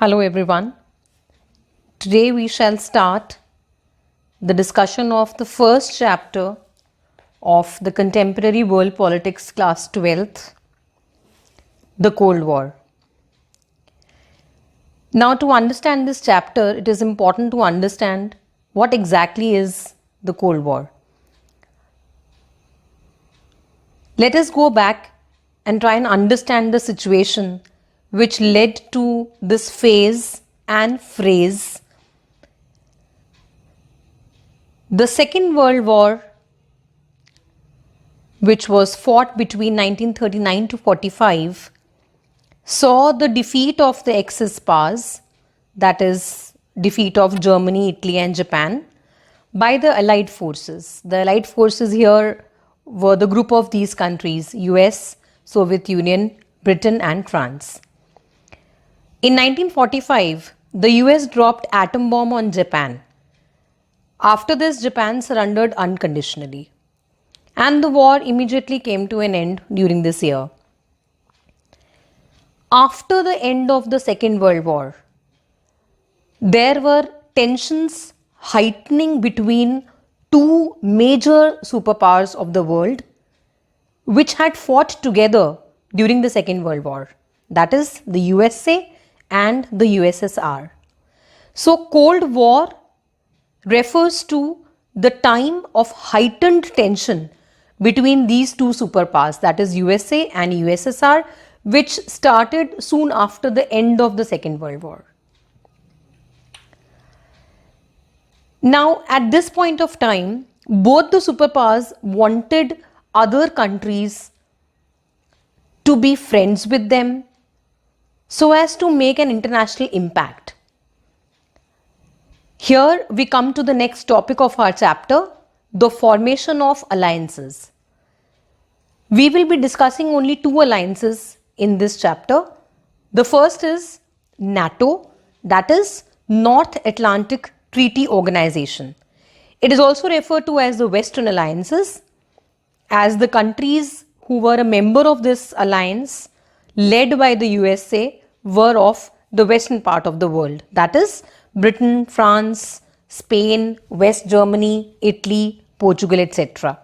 Hello everyone. Today we shall start the discussion of the first chapter of the Contemporary World Politics Class 12th, the Cold War. Now, to understand this chapter, it is important to understand what exactly is the Cold War. Let us go back and try and understand the situation which led to this phase and phrase. The Second World War, which was fought between 1939 to 45, saw the defeat of the Axis powers, that is, defeat of Germany, Italy and Japan, by the Allied forces. The Allied forces here were the group of these countries: US, Soviet Union, Britain and France. In 1945, the US dropped atom bomb on Japan. After this, Japan surrendered unconditionally, and the war immediately came to an end during this year. After the end of the Second World War, there were tensions heightening between two major superpowers of the world which had fought together during the Second World War, that is the USA and the USSR. So Cold War refers to the time of heightened tension between these two superpowers, that is USA and USSR, which started soon after the end of the Second World War. Now, at this point of time, both the superpowers wanted other countries to be friends with them so as to make an international impact. Here we come to the next topic of our chapter, the formation of alliances. We will be discussing only two alliances in this chapter. The first is NATO, that is North Atlantic Treaty Organization. It is also referred to as the Western Alliances, as the countries who were a member of this alliance, led by the USA, were of the western part of the world, that is Britain, France, Spain, West Germany, Italy, Portugal, etc.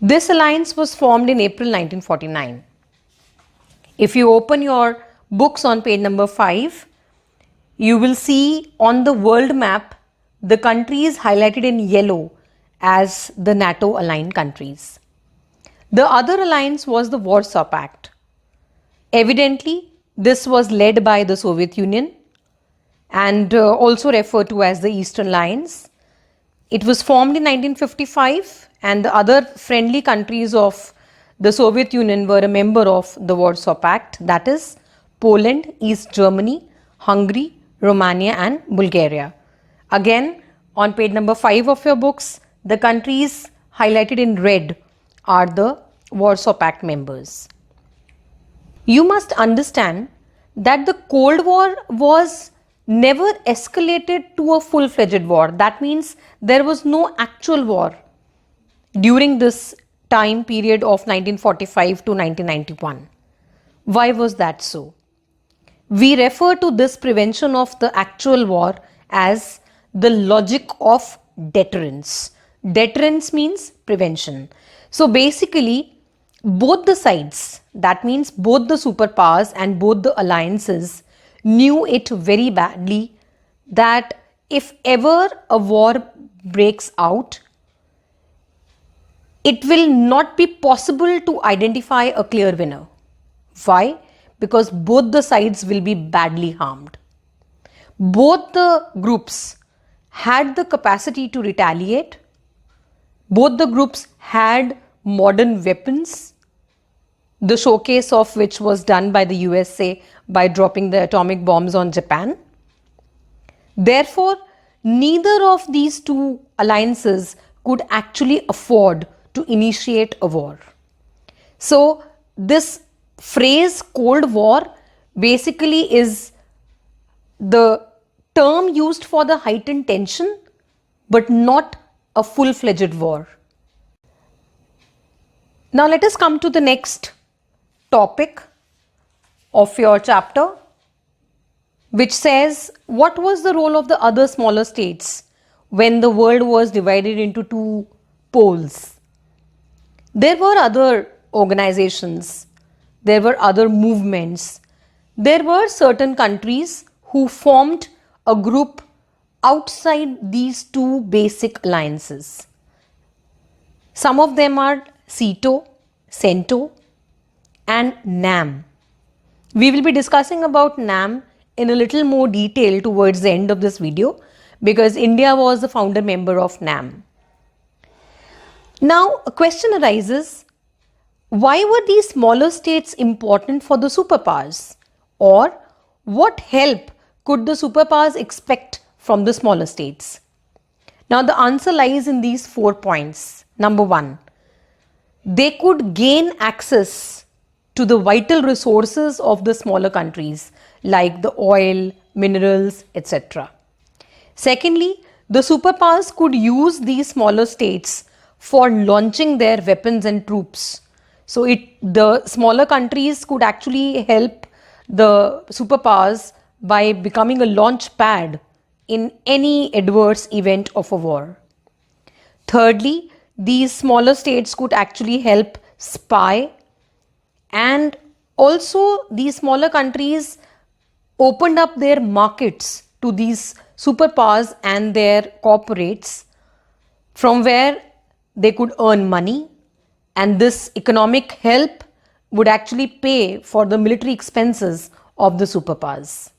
This alliance was formed in April 1949. If you open your books on page number 5, you will see on the world map the countries highlighted in yellow as the NATO aligned countries. The other alliance was the Warsaw Pact. Evidently, this was led by the Soviet Union and also referred to as the Eastern Alliance. It was formed in 1955, and the other friendly countries of the Soviet Union were a member of the Warsaw Pact, that is Poland, East Germany, Hungary, Romania and Bulgaria. Again, on page number 5 of your books, the countries highlighted in red are the Warsaw Pact members. You must understand that the Cold War was never escalated to a full-fledged war. That means there was no actual war during this time period of 1945 to 1991. Why was that so? We refer to this prevention of the actual war as the logic of deterrence. Deterrence means prevention. So basically, both the sides, that means both the superpowers and both the alliances, knew it very badly that if ever a war breaks out, it will not be possible to identify a clear winner. Why? Because both the sides will be badly harmed. Both the groups had the capacity to retaliate. Both the groups had modern weapons, the showcase of which was done by the USA by dropping the atomic bombs on Japan. Therefore, neither of these two alliances could actually afford to initiate a war. So, this phrase Cold War basically is the term used for the heightened tension, but not a full-fledged war. Now let us come to the next topic of your chapter, which says what was the role of the other smaller states when the world was divided into two poles. There were other organizations, there were other movements, there were certain countries who formed a group outside these two basic alliances. Some of them are CITO, CENTO and NAM. We will be discussing about NAM in a little more detail towards the end of this video because India was the founder member of NAM. Now a question arises, why were these smaller states important for the superpowers? Or what help could the superpowers expect from the smaller states? Now the answer lies in these 4 points. Number 1, they could gain access to the vital resources of the smaller countries like the oil, minerals, etc. Secondly, the superpowers could use these smaller states for launching their weapons and troops. So the smaller countries could actually help the superpowers by becoming a launch pad in any adverse event of a war. Thirdly, these smaller states could actually help spy, and also these smaller countries opened up their markets to these superpowers and their corporates from where they could earn money, and this economic help would actually pay for the military expenses of the superpowers.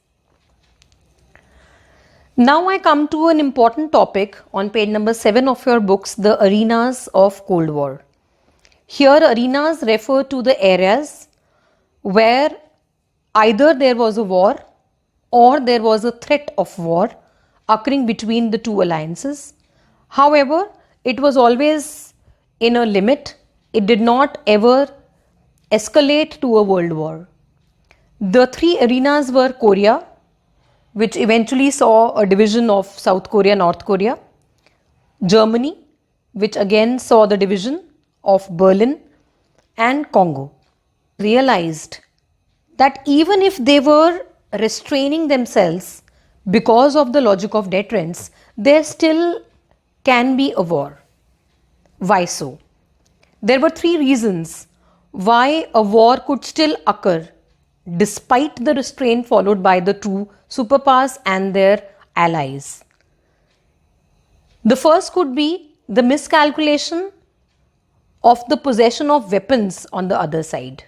Now I come to an important topic on page number 7 of your books, the arenas of Cold War. Here arenas refer to the areas where either there was a war or there was a threat of war occurring between the two alliances. However, it was always in a limit. It did not ever escalate to a world war. The 3 arenas were Korea, which eventually saw a division of South Korea, North Korea; Germany, which again saw the division of Berlin; and Congo. Realized that even if they were restraining themselves because of the logic of deterrence, there still can be a war. Why so? There were 3 reasons why a war could still occur despite the restraint followed by the two superpowers and their allies. The first could be the miscalculation of the possession of weapons on the other side.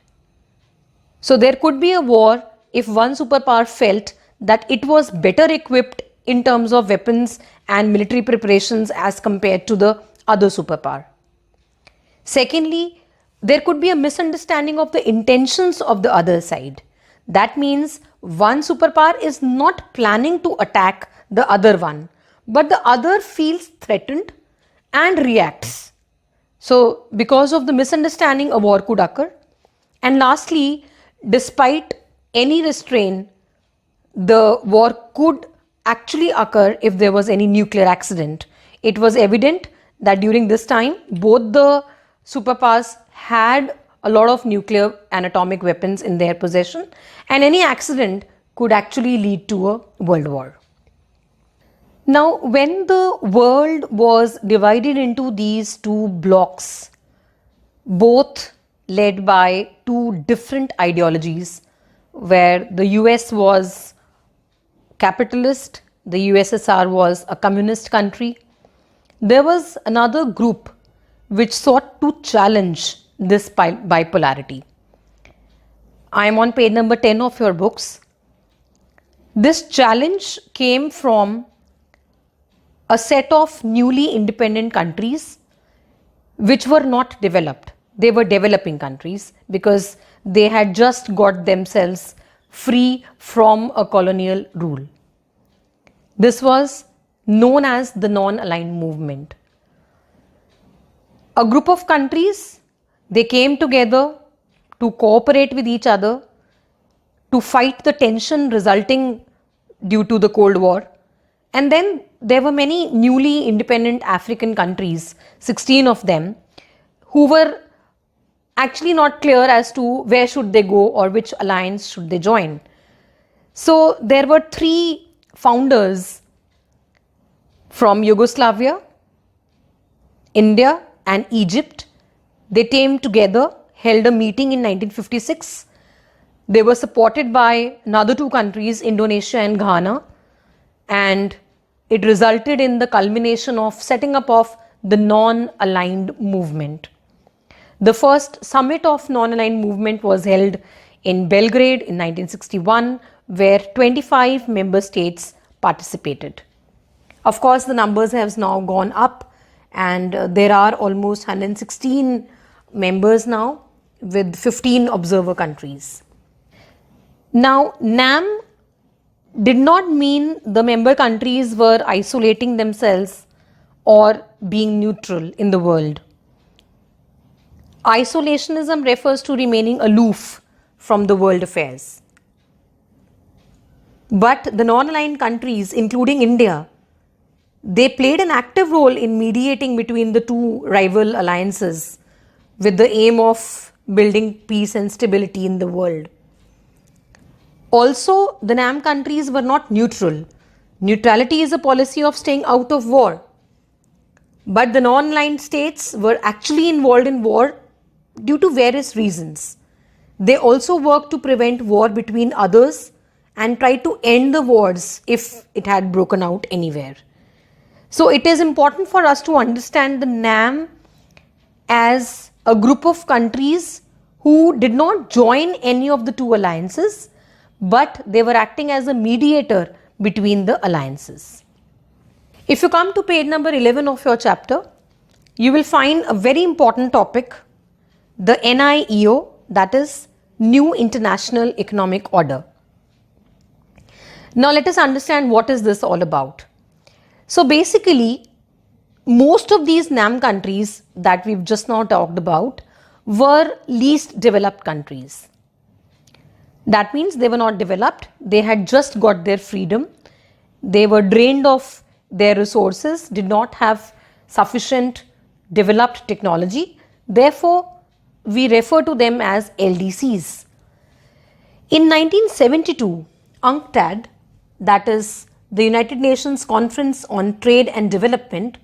So there could be a war if one superpower felt that it was better equipped in terms of weapons and military preparations as compared to the other superpower. Secondly, there could be a misunderstanding of the intentions of the other side. That means one superpower is not planning to attack the other one, but the other feels threatened and reacts. So because of the misunderstanding, a war could occur. And lastly, despite any restraint, the war could actually occur if there was any nuclear accident. It was evident that during this time, both the superpowers had a lot of nuclear and atomic weapons in their possession, and any accident could actually lead to a world war. Now, when the world was divided into these two blocks, both led by two different ideologies, where the US was capitalist, the USSR was a communist country, there was another group which sought to challenge this bipolarity. I am on page number 10 of your books. This challenge came from a set of newly independent countries which were not developed. They were developing countries because they had just got themselves free from a colonial rule. This was known as the Non-Aligned Movement. A group of countries, they came together to cooperate with each other to fight the tension resulting due to the Cold War. And then there were many newly independent African countries, 16 of them, who were actually not clear as to where should they go or which alliance should they join. So there were three founders from Yugoslavia, India and Egypt. They came together, held a meeting in 1956. They were supported by another two countries, Indonesia and Ghana, and it resulted in the culmination of setting up of the Non-Aligned Movement. The first summit of Non-Aligned Movement was held in Belgrade in 1961, where 25 member states participated. Of course, the numbers have now gone up, and there are almost 116 members now with 15 observer countries. Now, NAM did not mean the member countries were isolating themselves or being neutral in the world. Isolationism refers to remaining aloof from the world affairs. But the non-aligned countries, including India, they played an active role in mediating between the two rival alliances with the aim of building peace and stability in the world. Also, the NAM countries were not neutral. Neutrality is a policy of staying out of war. But the non-aligned states were actually involved in war due to various reasons. They also worked to prevent war between others and tried to end the wars if it had broken out anywhere. So it is important for us to understand the NAM as a group of countries who did not join any of the two alliances, but they were acting as a mediator between the alliances. If you come to page number 11 of your chapter, you will find a very important topic, the NIEO, that is New International Economic Order. Now let us understand what is this all about. So basically, most of these NAM countries that we've just now talked about were least developed countries. That means they were not developed, they had just got their freedom, they were drained of their resources, did not have sufficient developed technology. Therefore, we refer to them as LDCs. In 1972, UNCTAD, that is the United Nations Conference on Trade and Development,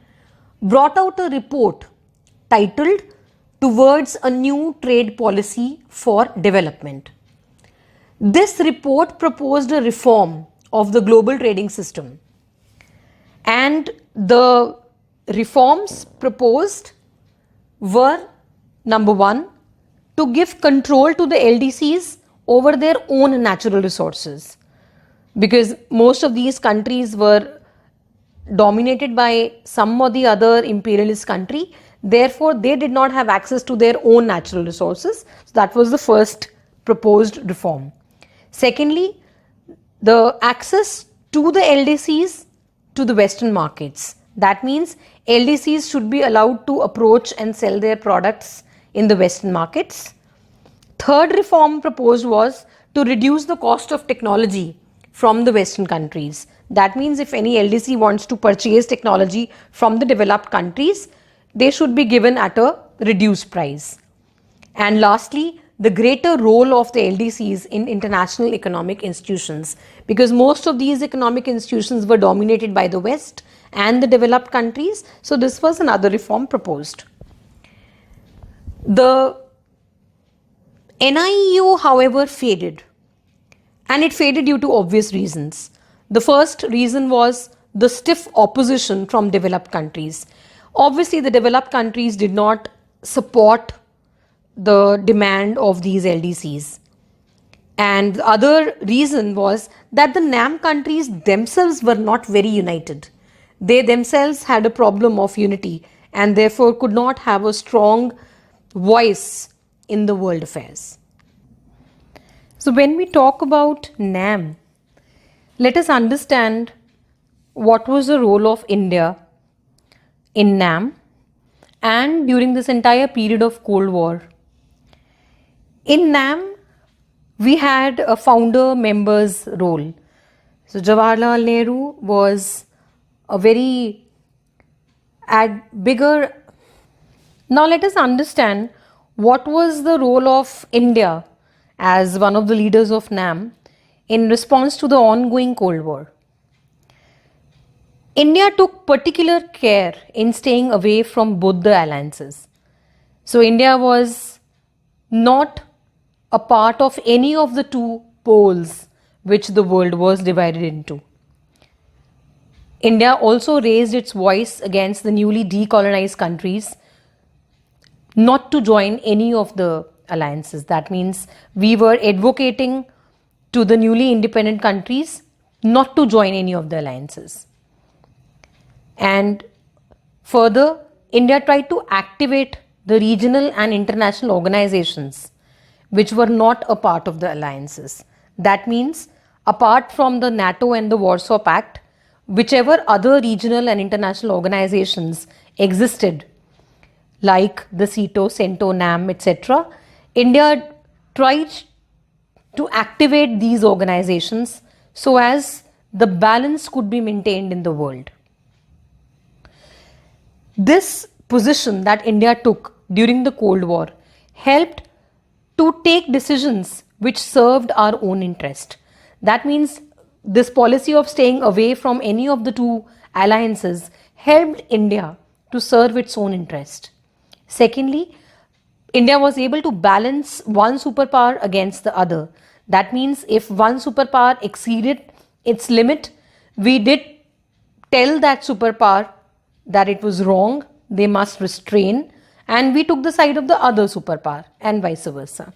brought out a report titled Towards a New Trade Policy for Development. This report proposed a reform of the global trading system, and the reforms proposed were, number one, to give control to the LDCs over their own natural resources, because most of these countries were dominated by some or the other imperialist country. Therefore, they did not have access to their own natural resources. So that was the first proposed reform. Secondly, the access to the LDCs to the Western markets. That means LDCs should be allowed to approach and sell their products in the Western markets. Third reform proposed was to reduce the cost of technology from the Western countries. That means if any LDC wants to purchase technology from the developed countries, they should be given at a reduced price. And lastly, the greater role of the LDCs in international economic institutions, because most of these economic institutions were dominated by the West and the developed countries. So this was another reform proposed. The NIEO, however, faded, and it faded due to obvious reasons. The first reason was the stiff opposition from developed countries. Obviously, the developed countries did not support the demand of these LDCs. And the other reason was that the NAM countries themselves were not very united. They themselves had a problem of unity and therefore could not have a strong voice in the world affairs. So when we talk about NAM, let us understand what was the role of India in NAM and during this entire period of Cold War. In NAM, we had a founder member's role. So Jawaharlal Nehru was a very bigger. Now let us understand what was the role of India as one of the leaders of NAM in response to the ongoing Cold War. India took particular care in staying away from both the alliances. So India was not a part of any of the two poles which the world was divided into. India also raised its voice against the newly decolonized countries not to join any of the alliances. That means we were advocating to the newly independent countries not to join any of the alliances. And further, India tried to activate the regional and international organizations which were not a part of the alliances. That means, apart from the NATO and the Warsaw Pact, whichever other regional and international organizations existed, like the CETO, CENTO, NAM, etc., India tried to activate these organizations so as the balance could be maintained in the world. This position that India took during the Cold War helped to take decisions which served our own interest. That means this policy of staying away from any of the two alliances helped India to serve its own interest. Secondly, India was able to balance one superpower against the other. That means if one superpower exceeded its limit, we did tell that superpower that it was wrong, they must restrain, and we took the side of the other superpower and vice versa.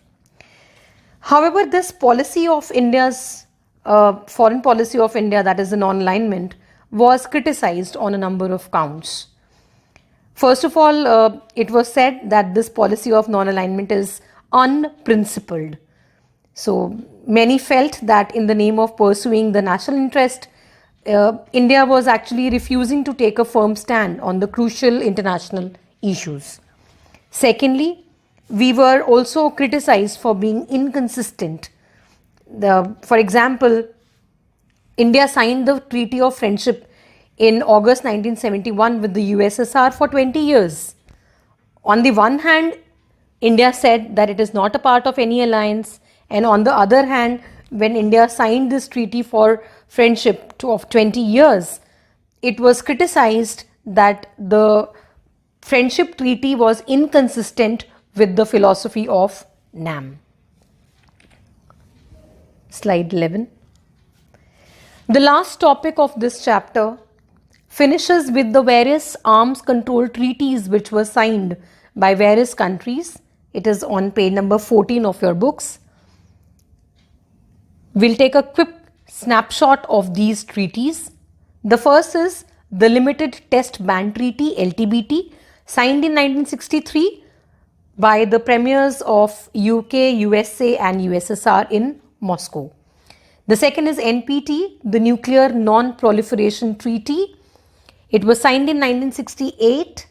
However, this policy of India's foreign policy of India, that is the non-alignment, was criticized on a number of counts. First of all, it was said that this policy of non-alignment is unprincipled. So many felt that in the name of pursuing the national interest, India was actually refusing to take a firm stand on the crucial international issues. Secondly, we were also criticized for being inconsistent. For example, India signed the Treaty of Friendship in August 1971 with the USSR for 20 years. On the one hand, India said that it is not a part of any alliance, and on the other hand, when India signed this treaty for friendship of 20 years, it was criticized that the friendship treaty was inconsistent with the philosophy of NAM. Slide 11. The last topic of this chapter finishes with the various arms control treaties which were signed by various countries. It is on page number 14 of your books. We'll take a quick snapshot of these treaties. The first is the Limited Test Ban Treaty, LTBT, signed in 1963 by the premiers of UK, USA and USSR in Moscow. The second is NPT, the Nuclear Non-Proliferation Treaty. It was signed in 1968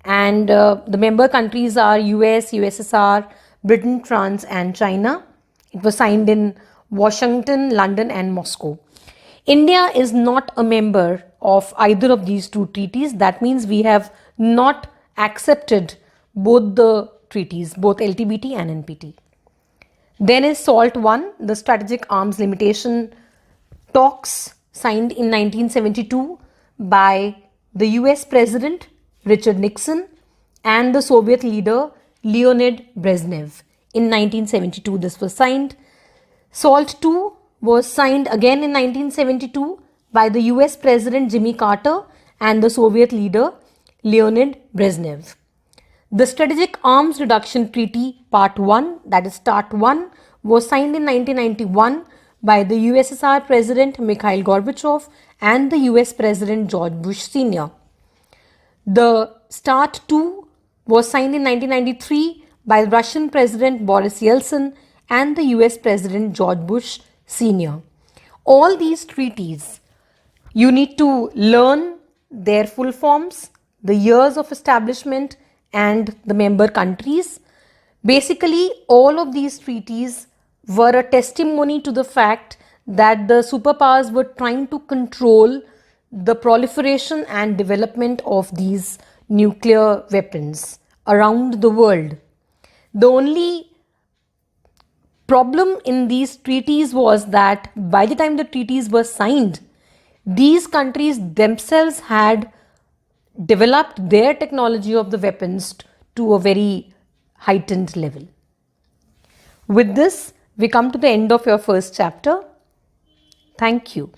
and the member countries are US, USSR, Britain, France and China. It was signed in Washington, London and Moscow. India is not a member of either of these two treaties. That means we have not accepted both the treaties, both LTBT and NPT. Then is SALT I, the Strategic Arms Limitation Talks, signed in 1972 by the US President Richard Nixon and the Soviet leader Leonid Brezhnev. In 1972 this was signed. SALT II was signed again in 1972 by the US President Jimmy Carter and the Soviet leader Leonid Brezhnev. The Strategic Arms Reduction Treaty Part 1, that is START 1, was signed in 1991 by the USSR President Mikhail Gorbachev and the US President George Bush Sr. The START 2 was signed in 1993 by Russian President Boris Yeltsin and the US President George Bush Sr. All these treaties, you need to learn their full forms, the years of establishment and the member countries. Basically, all of these treaties were a testimony to the fact that the superpowers were trying to control the proliferation and development of these nuclear weapons around the world. The only problem in these treaties was that by the time the treaties were signed, these countries themselves had developed their technology of the weapons to a very heightened level. With this, we come to the end of your first chapter. Thank you.